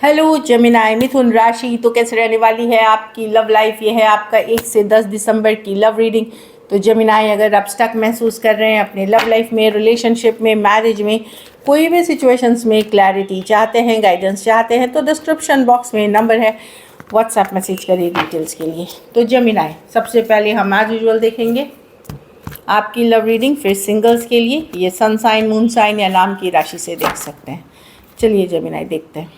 Hello Gemini मिथुन राशि, तो कैसे रहने वाली है आपकी लव लाइफ। ये है आपका 1 से 10 दिसंबर की लव रीडिंग। तो जेमिनाई, अगर आप स्टक महसूस कर रहे हैं अपने लव लाइफ में, रिलेशनशिप में, मैरिज में, कोई भी सिचुएशंस में क्लैरिटी चाहते हैं, गाइडेंस चाहते हैं, तो डिस्क्रिप्शन बॉक्स में नंबर है, व्हाट्सएप मैसेज करिए डिटेल्स के लिए। तो जेमिनाई, सबसे पहले हम एज यूजुअल देखेंगे आपकी लव रीडिंग, फिर सिंगल्स के लिए ये सन साइन, मून साइन या नाम की राशि से देख सकते हैं। चलिए जेमिनाई देखते हैं।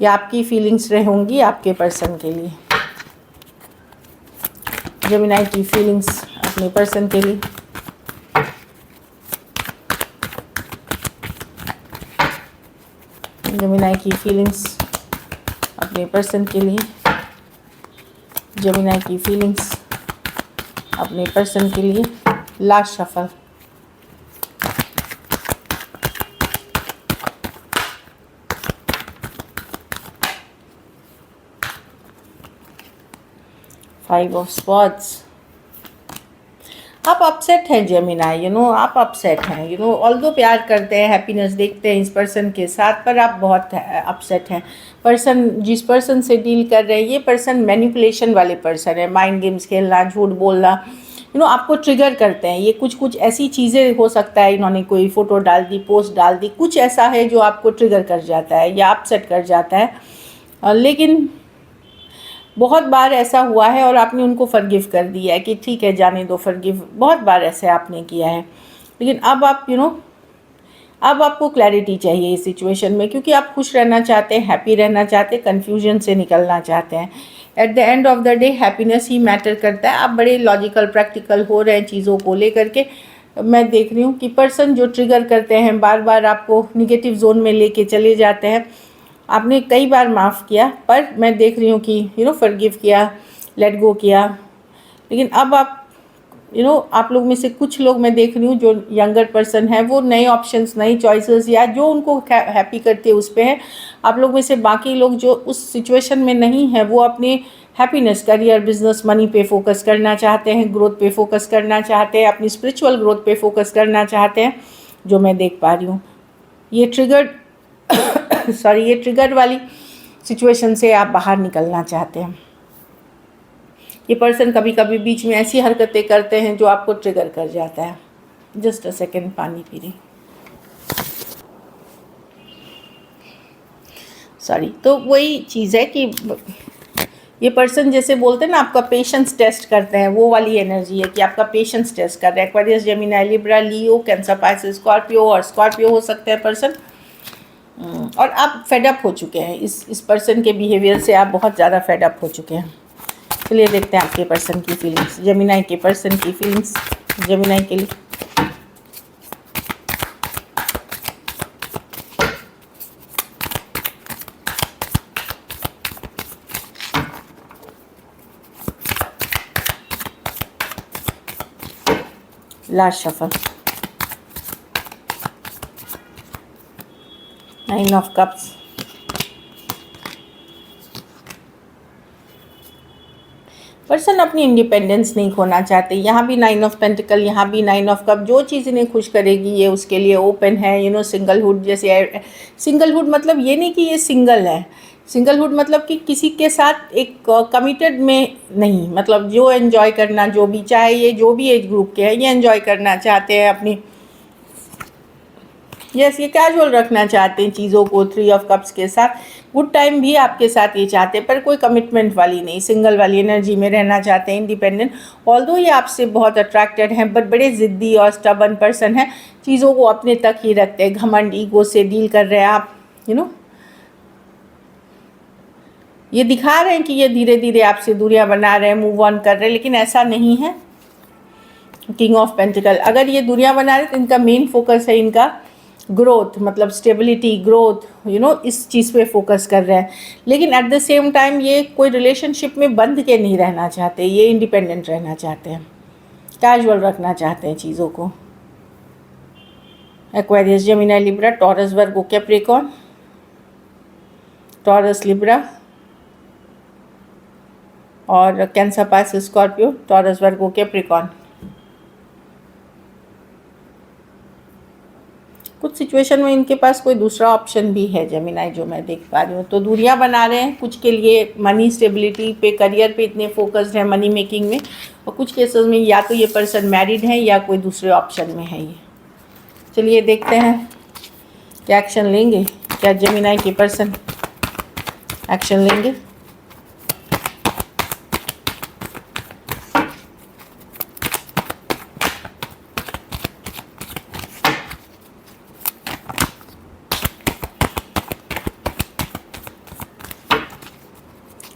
या आपकी फीलिंग्स रहेंगी आपके पर्सन के लिए। जेमिनाई की फीलिंग्स अपने पर्सन के लिए। जेमिनाई की फीलिंग्स अपने पर्सन के लिए। जेमिनाई की फीलिंग्स अपने पर्सन के लिए। Last shuffle. Five of swords. आप अपसेट हैं जेमिनाई, आप अपसेट हैं, ऑल्दो प्यार करते हैं, हैप्पीनेस देखते हैं इस पर्सन के साथ, पर आप बहुत अपसेट हैं। जिस पर्सन से डील कर रहे हैं, ये पर्सन मैनिपुलेशन वाले पर्सन है। माइंड गेम्स खेलना, झूठ बोलना, आपको ट्रिगर करते हैं। ये कुछ ऐसी चीज़ें हो सकता है, इन्होंने कोई फ़ोटो डाल दी, पोस्ट डाल दी, कुछ ऐसा है जो आपको ट्रिगर कर जाता है या अपसेट कर जाता है। लेकिन बहुत बार ऐसा हुआ है और आपने उनको फॉरगिव कर दिया है कि ठीक है जाने दो, फॉरगिव। बहुत बार ऐसे आपने किया है, लेकिन अब आप अब आपको क्लैरिटी चाहिए इस सिचुएशन में, क्योंकि आप खुश रहना चाहते हैं, हैप्पी रहना चाहते हैं, कन्फ्यूजन से निकलना चाहते हैं। At the end of the day happiness he matter करता है। आप बड़े लॉजिकल प्रैक्टिकल हो रहे हैं चीज़ों को लेकर के। मैं देख रही हूँ कि पर्सन जो ट्रिगर करते हैं, बार बार आपको निगेटिव जोन में लेके चले जाते हैं। आपने कई बार माफ़ किया, पर मैं देख रही हूँ कि फॉरगिव किया, लेट गो किया, लेकिन अब आप आप लोग में से कुछ लोग मैं देख रही हूँ जो यंगर पर्सन है, वो नए ऑप्शंस, नई चॉइसेस या जो उनको हैप्पी करते हैं उस पे है। आप लोग में से बाकी लोग जो उस सिचुएशन में नहीं है, वो अपने हैप्पीनेस, करियर, बिजनेस, मनी पे फोकस करना चाहते हैं, ग्रोथ पे फोकस करना चाहते हैं, अपनी स्पिरिचुअल ग्रोथ पे फोकस करना चाहते हैं, जो मैं देख पा रही हूँ। ये ट्रिगर वाली सिचुएशन से आप बाहर निकलना चाहते हैं। ये पर्सन कभी कभी बीच में ऐसी हरकतें करते हैं जो आपको ट्रिगर कर जाता है। जस्ट अ सेकेंड, पानी पी रही। तो वही चीज़ है कि ये पर्सन जैसे बोलते हैं ना, आपका पेशेंस टेस्ट करते हैं, वो वाली एनर्जी है कि आपका पेशेंस टेस्ट कर रहे हैं। एक्वेरियस, जेमिनी, लिब्रा, लियो, कैंसर, पाइसेस, स्कॉर्पियो, और स्कॉर्पियो हो सकते हैं पर्सन। और आप फेडअप हो चुके हैं इस पर्सन के बिहेवियर से, आप बहुत ज़्यादा फेडअप हो चुके हैं। चलिए देखते हैं आपके पर्सन की फीलिंग्स, जेमिनी के पर्सन की फीलिंग्स जेमिनी के लिए। Last shuffle. 9 of cups. Person अपनी इंडिपेंडेंस नहीं खोना चाहते। यहाँ भी 9 ऑफ पेंटिकल, यहाँ भी 9 ऑफ कप। जो चीज़ इन्हें खुश करेगी ये उसके लिए ओपन है। सिंगलहुड, जैसे सिंगलहुड मतलब ये नहीं कि ये सिंगल है। सिंगलहुड मतलब कि किसी के साथ एक कमिटेड में नहीं, मतलब जो एंजॉय करना, जो भी, चाहे ये जो भी एज ग्रुप के हैं, ये एंजॉय करना चाहते हैं अपनी। यस, ये कैजुअल रखना चाहते हैं चीज़ों को 3 ऑफ कप्स के साथ। गुड टाइम भी आपके साथ ये चाहते हैं, पर कोई कमिटमेंट वाली नहीं, सिंगल वाली एनर्जी में रहना चाहते हैं, इंडिपेंडेंट। ऑल्दो ये आपसे बहुत अट्रैक्टेड हैं, बट बड़े ज़िद्दी और स्टबन पर्सन हैं, चीज़ों को अपने तक ही रखते हैं, घमंड, ईगो से डील कर रहे हैं आप। ये दिखा रहे हैं कि ये धीरे धीरे आपसे दूरियां बना रहे हैं, मूव ऑन कर रहे हैं, लेकिन ऐसा नहीं है। किंग ऑफ पेंटिकल, अगर ये दूरियां बना रहे तो इनका मेन फोकस है इनका ग्रोथ, मतलब स्टेबिलिटी, ग्रोथ, इस चीज़ पे फोकस कर रहे हैं। लेकिन एट द सेम टाइम ये कोई रिलेशनशिप में बंध के नहीं रहना चाहते, ये इंडिपेंडेंट रहना चाहते हैं, कैजुअल रखना चाहते हैं चीज़ों को। Aquarius, Gemini, Libra, taurus, Virgo, Capricorn, taurus, Libra और cancer, Pisces, Scorpio, Taurus, Virgo, Capricorn. कुछ सिचुएशन में इनके पास कोई दूसरा ऑप्शन भी है जेमिनाई, जो मैं देख पा रही हूँ। तो दूरियां बना रहे हैं कुछ के लिए, मनी स्टेबिलिटी पे, करियर पे इतने फोकस्ड है, मनी मेकिंग में। और कुछ केसेस में या तो ये पर्सन मैरिड है या कोई दूसरे ऑप्शन में है ये। चलिए देखते हैं क्या एक्शन लेंगे, क्या जेमिनाई के पर्सन एक्शन लेंगे।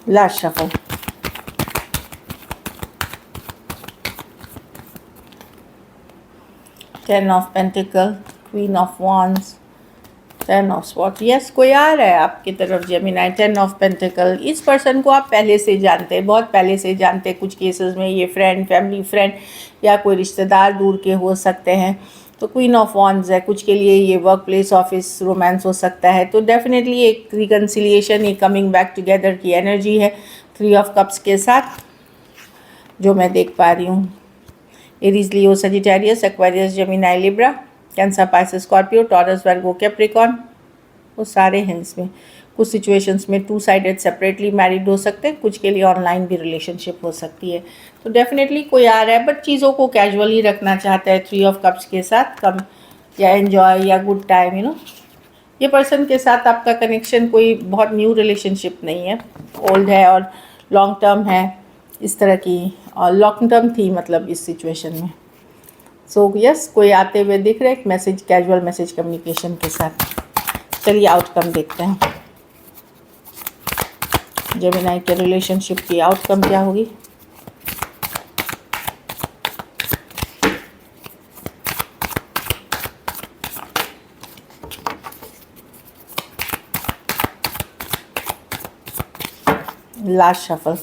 Last shuffle, ten of pentacle, queen of wands, ten of swords. Yes, कोई आ रहा है आपकी तरफ जेमिनाई, टेन ऑफ पेंटिकल। इस पर्सन को आप पहले से जानते हैं, बहुत पहले से जानते हैं। कुछ केसेस में ये फ्रेंड, फैमिली फ्रेंड या कोई रिश्तेदार दूर के हो सकते हैं। तो क्वीन ऑफ वॉन्ड्स है, कुछ के लिए ये वर्क प्लेस, ऑफिस, रोमांस हो सकता है। तो डेफिनेटली एक रिकन्सिलिएशन, एक कमिंग बैक टुगेदर की एनर्जी है थ्री ऑफ कप्स के साथ, जो मैं देख पा रही हूँ। Aries, Leo, Sagittarius, Aquarius, Gemini, Libra, Cancer, Pisces, Scorpio, Taurus, Virgo, Capricorn, वो सारे हैं इसमें। कुछ सिचुएशंस में टू साइडेड सेपरेटली मैरिड हो सकते हैं, कुछ के लिए ऑनलाइन भी रिलेशनशिप हो सकती है। तो डेफिनेटली कोई आ रहा है, बट चीज़ों को कैजुअली रखना चाहता है थ्री ऑफ कप्स के साथ, कम या एन्जॉय या गुड टाइम, ये पर्सन के साथ आपका कनेक्शन कोई बहुत न्यू रिलेशनशिप नहीं है, ओल्ड है और लॉन्ग टर्म है, इस तरह की, और लॉन्ग टर्म थी मतलब इस सिचुएशन में। सो यस, कोई आते हुए दिख रहा है, एक मैसेज, कैजुअल मैसेज कम्युनिकेशन के साथ। चलिए आउटकम देखते हैं, जेमिनाई के रिलेशनशिप की आउटकम क्या होगी। Last shuffle,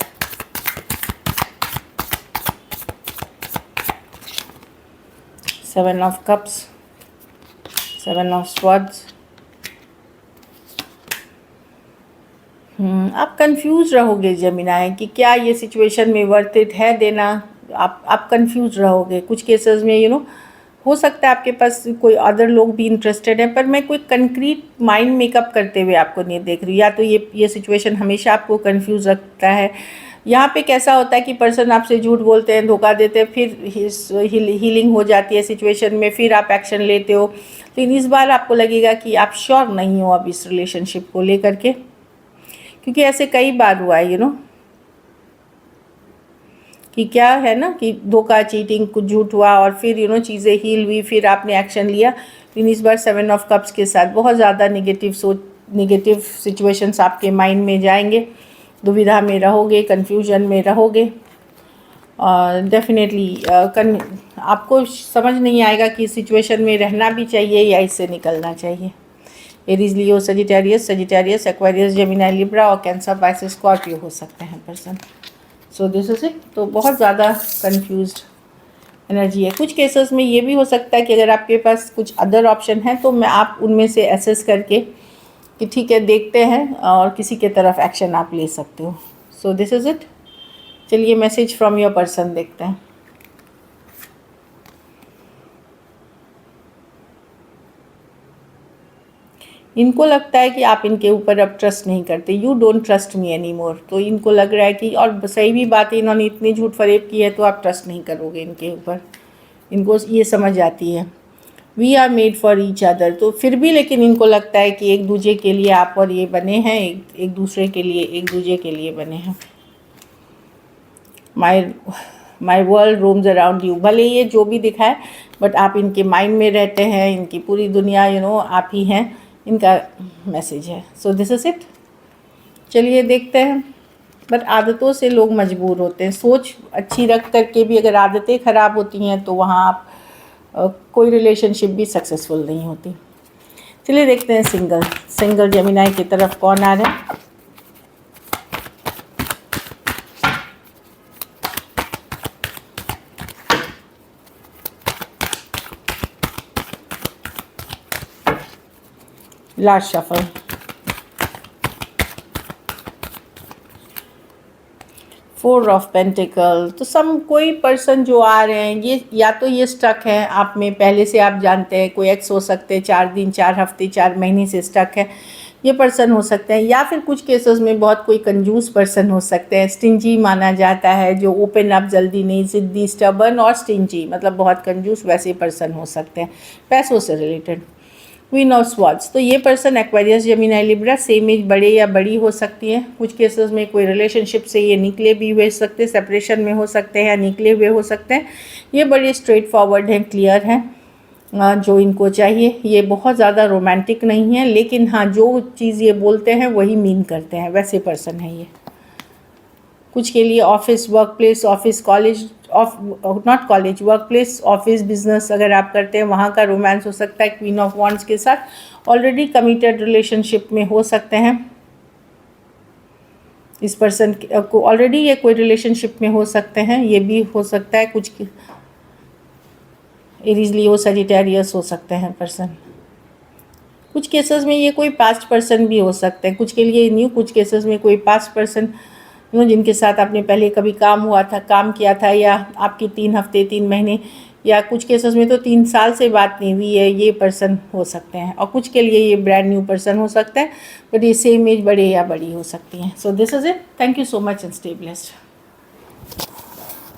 seven of cups, seven of swords. आप कंफ्यूज रहोगे जेमिनाई कि क्या ये सिचुएशन में वर्थ इट है देना। आप कंफ्यूज रहोगे। कुछ केसेस में हो सकता है आपके पास कोई अदर लोग भी इंटरेस्टेड है, पर मैं कोई कंक्रीट माइंड मेकअप करते हुए आपको नहीं देख रही। या तो ये सिचुएशन हमेशा आपको कंफ्यूज रखता है। यहाँ पे कैसा होता है कि पर्सन आपसे झूठ बोलते हैं, धोखा देते हैं, फिर हीलिंग हो जाती है सिचुएशन में, फिर आप एक्शन लेते हो। लेकिन इस बार आपको लगेगा कि आप श्योर नहीं हो अब इस रिलेशनशिप को लेकर के, क्योंकि ऐसे कई बार हुआ है कि क्या है ना कि धोखा, चीटिंग, कुछ झूठ हुआ और फिर चीज़ें हील हुई, फिर आपने एक्शन लिया। लेकिन इस बार सेवन ऑफ कप्स के साथ बहुत ज़्यादा नेगेटिव सिचुएशंस आपके माइंड में जाएंगे, दुविधा में रहोगे, कन्फ्यूजन में रहोगे, और डेफिनेटली आपको समझ नहीं आएगा कि इस सिचुएशन में रहना भी चाहिए या इससे निकलना चाहिए। Aries, Leo, Sagittarius, Aquarius, Gemini, Libra और कैंसर, पाइसेस, स्कॉर्पियो हो सकते हैं person. So this is it. तो बहुत ज़्यादा कंफ्यूज्ड एनर्जी है। कुछ केसेस में ये भी हो सकता है कि अगर आपके पास कुछ अदर ऑप्शन है तो आप उनमें से एसेस करके कि ठीक है देखते हैं, और किसी के तरफ एक्शन आप ले सकते हो। So this is it. चलिए मैसेज फ्रॉम योर पर्सन देखते हैं। इनको लगता है कि आप इनके ऊपर अब ट्रस्ट नहीं करते, you don't trust me any more. तो इनको लग रहा है कि, और सही भी बात है, इन्होंने इतनी झूठ फरेब की है तो आप ट्रस्ट नहीं करोगे इनके ऊपर। इनको ये समझ आती है we are made for each other. तो फिर भी लेकिन इनको लगता है कि एक दूसरे के लिए आप और ये बने हैं, एक दूसरे के लिए, एक दूसरे के लिए बने हैं। My world roams around you. भले ये जो भी दिखाए, बट आप इनके माइंड में रहते हैं, इनकी पूरी दुनिया आप ही हैं, इनका मैसेज है। So this is it. चलिए देखते हैं। बट आदतों से लोग मजबूर होते हैं, सोच अच्छी रख करके भी अगर आदतें ख़राब होती हैं तो वहाँ आप कोई रिलेशनशिप भी सक्सेसफुल नहीं होती। चलिए देखते हैं सिंगल जेमिनाई की तरफ कौन आ रहा है। लास्ट शफल, 4 ऑफ पेंटिकल, तो सम कोई पर्सन जो आ रहे हैं ये या तो ये स्टक है आप में, पहले से आप जानते हैं, कोई एक्स हो सकते हैं, 4 दिन 4 हफ्ते 4 महीने से स्टक है, ये पर्सन हो सकते हैं। या फिर कुछ केसेस में बहुत कोई कंजूस पर्सन हो सकते हैं, स्टिंजी माना जाता है, जो ओपन अप जल्दी नहीं, जिद्दी, स्टबर्न और स्टिंजी, मतलब बहुत कंजूस, वैसे पर्सन हो सकते हैं पैसों से रिलेटेड। क्वीन ऑफ स्वॉर्ड्स, तो ये person Aquarius, Gemini, Libra, same age, बड़े या बड़ी हो सकती हैं। कुछ केसेस में कोई रिलेशनशिप से ये निकले भी हुए सकते हैं, सेपरेशन में हो सकते हैं या निकले हुए हो सकते हैं। ये बड़े स्ट्रेट फॉरवर्ड हैं, क्लियर हैं, जो इनको चाहिए। ये बहुत ज़्यादा रोमांटिक नहीं है, लेकिन हाँ जो चीज़ ये बोलते हैं वही मीन करते हैं, वैसे पर्सन है ये। कुछ के लिए office, work place, office, college, not college, work place, office, business अगर आप करते हैं वहाँ का रोमांस हो सकता है क्वीन ऑफ वॉन्ड्स के साथ। ऑलरेडी कमिटेड रिलेशनशिप में हो सकते हैं, इस पर्सन को ऑलरेडी ये कोई रिलेशनशिप में हो सकते हैं, ये भी हो सकता है। कुछ एरीज, लियो, सजिटेरियस हो सकते हैं पर्सन। कुछ केसेस में ये कोई पास्ट पर्सन भी हो सकते हैं, कुछ के लिए न्यू, कुछ केसेस में कोई पास्ट पर्सन जिनके साथ आपने पहले कभी काम किया था, या आपकी 3 हफ्ते 3 महीने, या कुछ केसेस में तो 3 साल से बात नहीं हुई है, ये पर्सन हो सकते हैं। और कुछ के लिए ये ब्रांड न्यू पर्सन हो सकता है, बट ये सेम एज, बड़े या बड़ी हो सकती हैं। So this is it. Thank you so much and stay blessed.